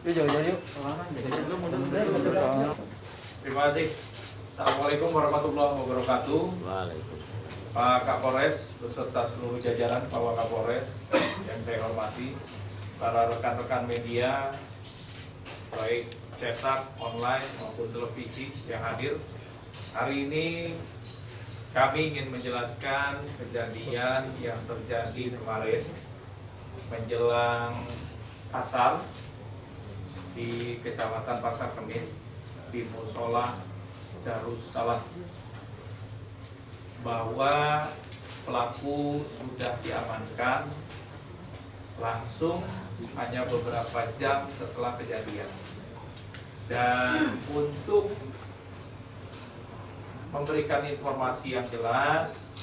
Yuk jauh-jauh yuk. Terima kasih. Assalamualaikum warahmatullahi wabarakatuh. Pak Kapolres beserta seluruh jajaran Pak Wakapolres yang saya hormati, para rekan-rekan media baik cetak, online maupun televisi yang hadir. Hari ini kami ingin menjelaskan kejadian yang terjadi kemarin menjelang asar di Kecamatan Pasar Kemis di Musola Darussalam, bahwa pelaku sudah diamankan langsung hanya beberapa jam setelah kejadian. Dan untuk memberikan informasi yang jelas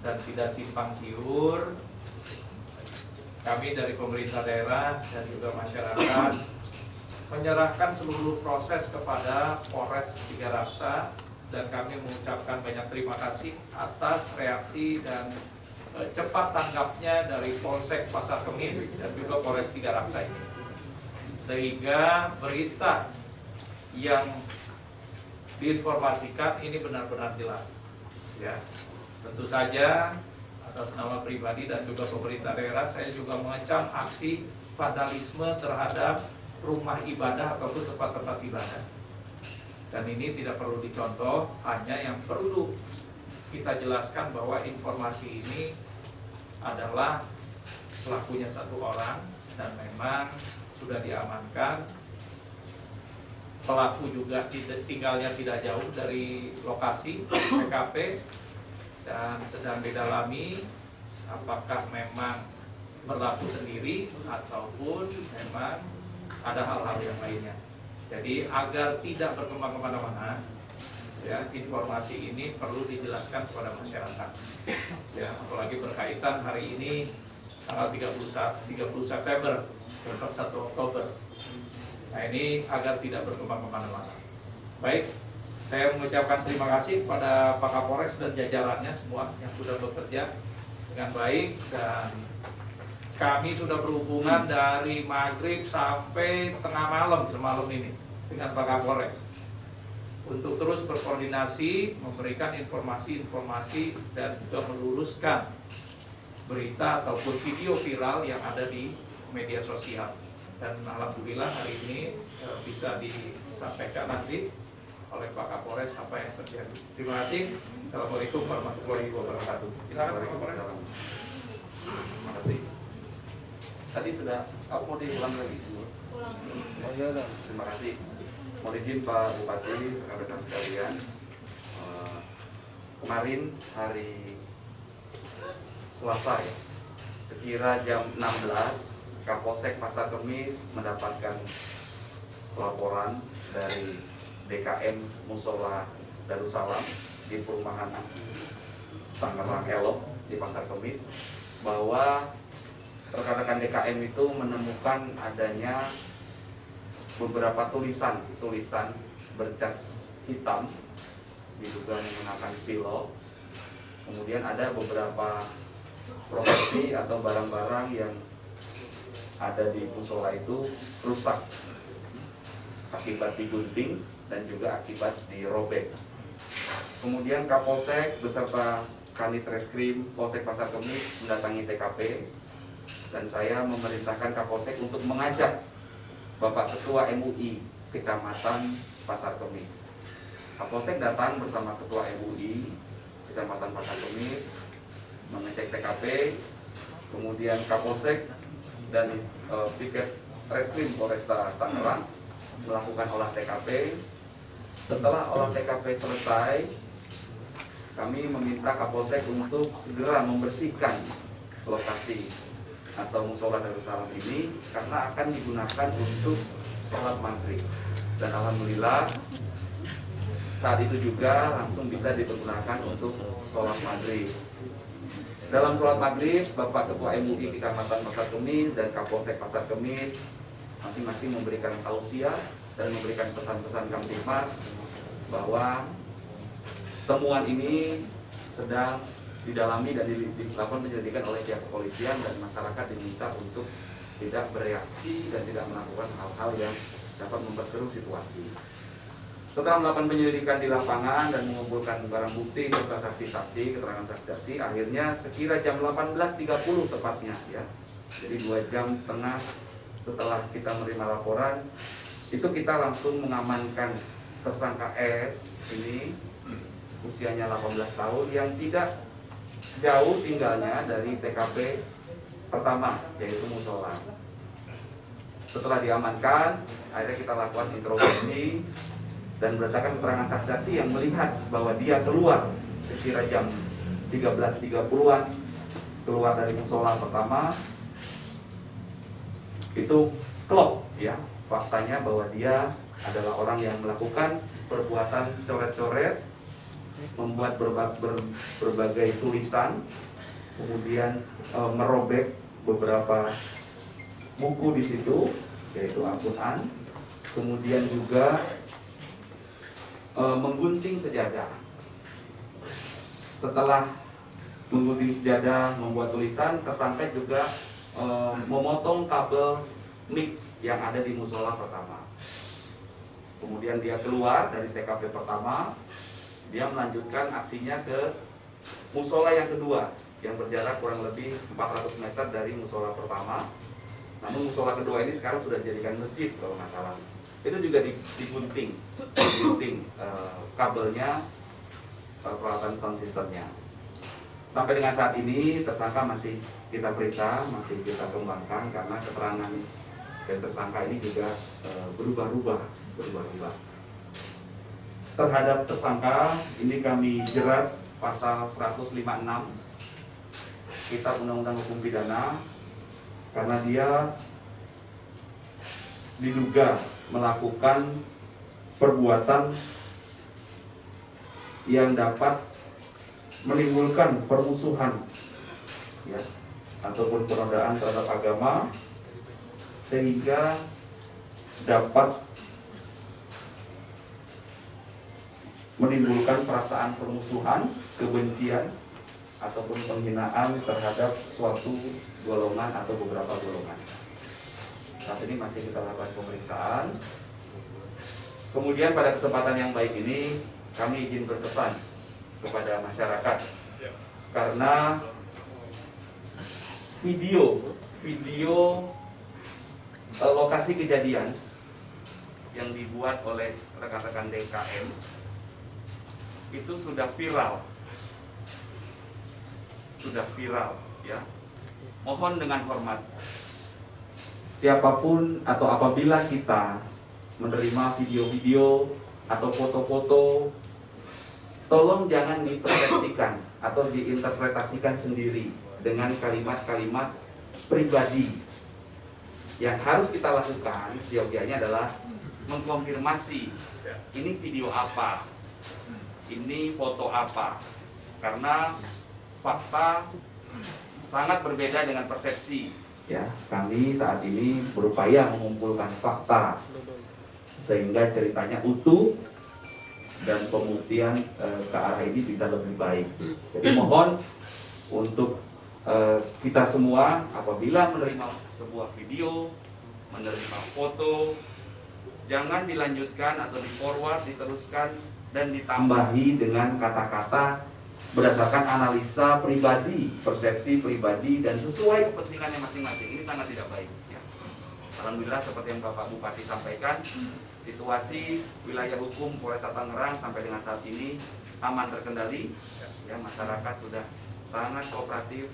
dan tidak simpang siur, kami dari pemerintah daerah dan juga masyarakat menyerahkan seluruh proses kepada Polres Tiga Raksa, dan kami mengucapkan banyak terima kasih atas reaksi dan cepat tanggapnya dari Polsek Pasar Kemis dan juga Polres Tiga Raksa ini, sehingga berita yang diinformasikan ini benar-benar jelas. Ya, tentu saja atas nama pribadi dan juga pemerintah daerah, saya juga mengecam aksi vandalisme terhadap rumah ibadah ataupun tempat-tempat ibadah. Dan ini tidak perlu dicontoh, hanya yang perlu kita jelaskan bahwa informasi ini adalah pelakunya satu orang dan memang sudah diamankan. Pelaku juga tinggalnya tidak jauh dari lokasi TKP dan sedang didalami apakah memang berlaku sendiri ataupun memang ada hal-hal yang lainnya. Jadi agar tidak berkembang kemana-mana, ya, informasi ini perlu dijelaskan kepada masyarakat. Ya, apalagi berkaitan hari ini tanggal 30 September, besok 1 Oktober. Nah, ini agar tidak berkembang kemana-mana. Baik, saya mengucapkan terima kasih kepada Pak Kapolres dan jajarannya semua yang sudah bekerja dengan baik, dan kami sudah berhubungan dari maghrib sampai tengah malam semalam ini dengan Pak Kapolres untuk terus berkoordinasi, memberikan informasi-informasi dan juga meluruskan berita ataupun video viral yang ada di media sosial. Dan alhamdulillah hari ini bisa disampaikan nanti oleh Pak Kapolres apa yang terjadi. Terima kasih. Assalamualaikum warahmatullahi wabarakatuh. Silakan Pak Kapolres. Terima kasih. Tadi sudah, aku mau diulang lagi dulu. Terima kasih. Mohon izin Pak Bupati, rekan-rekan sekalian. Kemarin hari Selasa ya, sekira jam 16, Kapolsek Pasar Kemis mendapatkan laporan dari DKM Musola Darussalam di perumahan Tangerang Elok di Pasar Kemis, bahwa rekan-rekan DKM itu menemukan adanya beberapa tulisan bercat hitam diduga menggunakan pilok. Kemudian ada beberapa properti atau barang-barang yang ada di musola itu rusak akibat digunting dan juga akibat dirobek. Kemudian Kapolsek beserta Kanit Reskrim Polsek Pasar Kemis mendatangi TKP, dan saya memerintahkan Kapolsek untuk mengajak Bapak Ketua MUI Kecamatan Pasar Kemis. Kapolsek datang bersama Ketua MUI Kecamatan Pasar Kemis mengecek TKP, kemudian Kapolsek dan piket Reskrim Polresta Tangerang melakukan olah TKP. Setelah olah TKP selesai, kami meminta Kapolsek untuk segera membersihkan lokasi atau musola Darussalam ini karena akan digunakan untuk sholat maghrib. Dan alhamdulillah saat itu juga langsung bisa dipergunakan untuk sholat maghrib. Dalam sholat maghrib, Bapak Ketua MUI Kecamatan Pasar Kemis dan Kapolsek Pasar Kemis masing-masing memberikan tausiah dan memberikan pesan-pesan Kamtibmas bahwa temuan ini sedang didalami dan dilakukan penyelidikan oleh pihak kepolisian, dan masyarakat diminta untuk tidak bereaksi dan tidak melakukan hal-hal yang dapat memperkeruh situasi. Setelah melakukan penyelidikan di lapangan dan mengumpulkan barang bukti serta saksi-saksi, keterangan saksi-saksi, akhirnya sekira jam 18.30 tepatnya ya. Jadi 2 jam setengah setelah kita menerima laporan, itu kita langsung mengamankan tersangka S ini usianya 18 tahun yang tidak jauh tinggalnya dari TKP pertama yaitu musola. Setelah diamankan, akhirnya kita lakukan interogasi dan berdasarkan keterangan saksi-saksi yang melihat bahwa dia keluar sekira jam 13.30-an keluar dari musola pertama, itu klop ya faktanya bahwa dia adalah orang yang melakukan perbuatan coret-coret, membuat berbagai tulisan, kemudian merobek beberapa buku di situ yaitu Al-Quran, kemudian juga menggunting sejadah. Setelah menggunting sejadah, membuat tulisan, tersangka juga memotong kabel mic yang ada di musola pertama. Kemudian dia keluar dari TKP pertama, dia melanjutkan aksinya ke musola yang kedua yang berjarak kurang lebih 400 meter dari musola pertama. Namun musola kedua ini sekarang sudah dijadikan masjid kalau nggak salah. Itu juga digunting kabelnya, peralatan sound systemnya. Sampai dengan saat ini tersangka masih kita periksa, masih kita kembangkan karena keterangan dari tersangka ini juga berubah-ubah. Terhadap tersangka ini kami jerat pasal 156 Kitab Undang-Undang Hukum Pidana karena dia diduga melakukan perbuatan yang dapat menimbulkan permusuhan ya, ataupun penodaan terhadap agama sehingga dapat menimbulkan perasaan permusuhan, kebencian ataupun penghinaan terhadap suatu golongan atau beberapa golongan. Saat ini masih kita lakukan pemeriksaan. Kemudian pada kesempatan yang baik ini kami izin berpesan kepada masyarakat karena video lokasi kejadian yang dibuat oleh rekan-rekan DKM itu sudah viral ya. Mohon dengan hormat, siapapun atau apabila kita menerima video-video atau foto-foto, tolong jangan dipersepsikan atau diinterpretasikan sendiri dengan kalimat-kalimat pribadi. Yang harus kita lakukan seyogianya adalah mengkonfirmasi ini video apa, ini foto apa, karena fakta sangat berbeda dengan persepsi. Ya, kami saat ini berupaya mengumpulkan fakta sehingga ceritanya utuh dan pembuktian ke arah ini bisa lebih baik. Jadi mohon untuk kita semua apabila menerima sebuah video, menerima foto, jangan dilanjutkan atau di-forward, diteruskan dan ditambahi dengan kata-kata berdasarkan analisa pribadi, persepsi pribadi dan sesuai kepentingannya masing-masing. Ini sangat tidak baik ya. Alhamdulillah seperti yang Bapak Bupati sampaikan, situasi wilayah hukum Polresta Tangerang sampai dengan saat ini aman terkendali ya, masyarakat sudah sangat kooperatif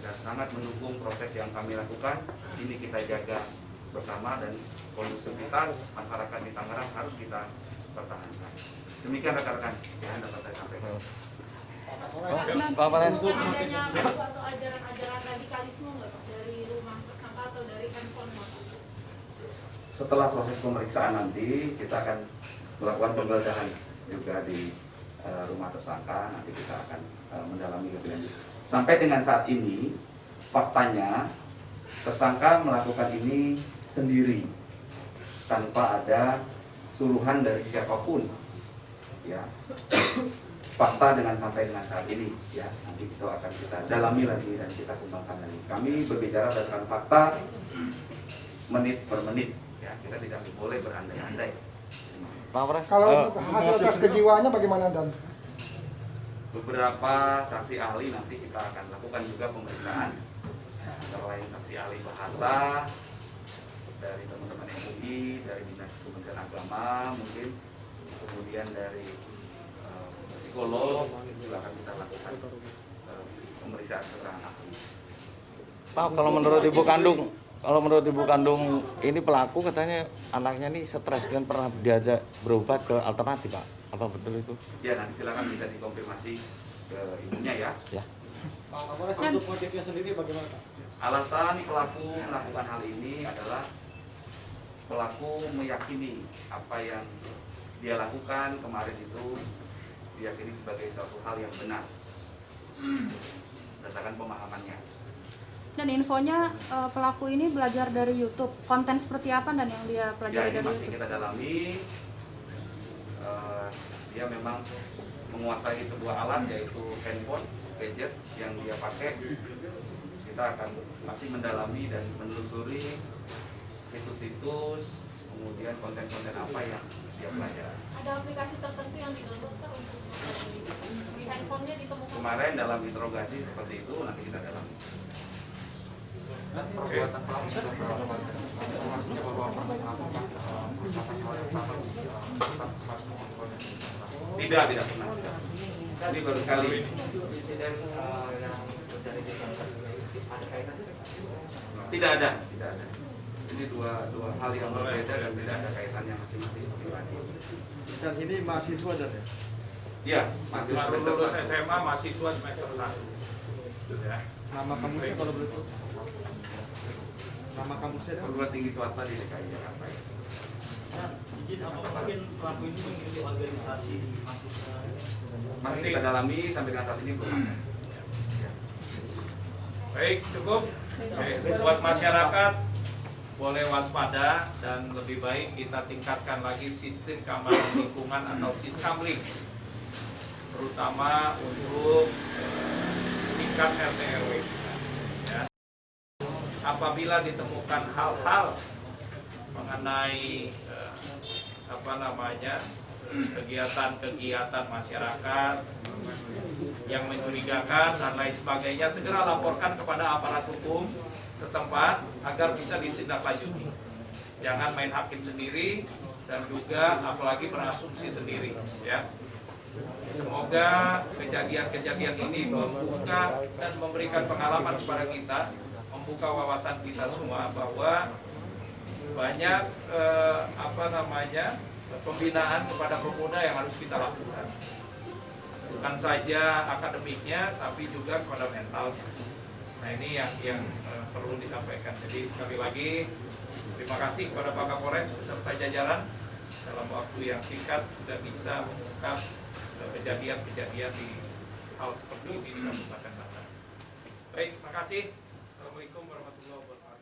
dan sangat mendukung proses yang kami lakukan. Ini kita jaga bersama dan kondusivitas masyarakat di Tangerang harus kita pertahankan. Demikian rekan-rekan yang dapat saya sampaikan. Bukan adanya buku atau ajaran-ajaran radikalisme nggak Pak, dari rumah tersangka atau dari handphone Pak? Setelah proses pemeriksaan nanti kita akan melakukan penggeledahan juga di rumah tersangka. Nanti kita akan mendalami lebih lanjut. Sampai dengan saat ini faktanya tersangka melakukan ini sendiri tanpa ada suruhan dari siapapun ya. Fakta sampai dengan saat ini ya, nanti itu akan kita dalami lagi dan kita kembangkan lagi. Kami berbicara berdasarkan fakta menit per menit. Ya, kita tidak boleh berandai-andai. Pak Kapolres, Kalau hasil tes kejiwaannya bagaimana Dan? Beberapa saksi ahli nanti kita akan lakukan juga pemeriksaan. Selain saksi ahli bahasa dari teman-teman MUI, dari Dinas Kementerian Agama mungkin, kemudian dari psikolog juga akan kita lakukan pemeriksaan keterangan ahli. Pak, kalau menurut ibu kandung ini pelaku katanya anaknya nih stres dan pernah diajak berobat ke alternatif, Pak. Apa betul itu? Ya, nanti silakan bisa dikonfirmasi ke ibunya ya. Ya. Pak Kapolres, untuk motifnya sendiri bagaimana Pak? Alasan pelaku melakukan hal ini adalah pelaku meyakini apa yang dia lakukan kemarin itu diyakini sebagai suatu hal yang benar berdasarkan pemahamannya. Dan infonya pelaku ini belajar dari YouTube. Konten seperti apa dan yang dia Ya, pelajari ini dari masih YouTube? kita dalami. Dia memang menguasai sebuah alat yaitu handphone, gadget yang dia pakai. Kita akan masih mendalami dan menelusuri situs-situs, kemudian konten-konten apa yang dia pelajari. Ada aplikasi tertentu yang di-download Pak, untuk di handphonenya ditemukan? Kemarin dalam interogasi seperti itu, nanti kita dalami. Tidak pernah. Ini baru kali ini. Tidak ada. Ini dua hal yang berbeda dan tidak ada kaitannya masing-masing pribadi. Dan ini mahasiswa dan ya? Ya, masih Baru semester lulus 1. SMA, mahasiswa semester 1. Ya. Nama kampusnya kalau boleh tahu? Nama kampusnya Dan? Perguruan tinggi swasta di DKI Jakarta. Izin apa mungkin pelaku ini mengikuti organisasi di kampusnya? Masih kita dalami sampai dengan saat ini belum ada. Baik, cukup. Buat masyarakat boleh waspada dan lebih baik kita tingkatkan lagi sistem keamanan lingkungan atau Siskamling, terutama untuk tingkat RT RW. Ya. Apabila ditemukan hal-hal mengenai kegiatan-kegiatan masyarakat yang mencurigakan dan lain sebagainya, segera laporkan kepada aparat hukum setempat agar bisa ditindaklanjuti. Jangan main hakim sendiri dan juga apalagi berasumsi sendiri, ya. Semoga kejadian-kejadian ini membuka dan memberikan pengalaman kepada kita, membuka wawasan kita semua bahwa banyak pembinaan kepada pemuda yang harus kita lakukan. Bukan saja akademiknya, tapi juga kepada mentalnya. Nah, ini yang perlu disampaikan. Jadi sekali lagi terima kasih kepada Pak Kapolres beserta jajaran dalam waktu yang singkat sudah bisa mengungkap kejadian-kejadian di hal seperti ini di Kabupaten Batang. Baik, terima kasih. Assalamualaikum warahmatullahi wabarakatuh.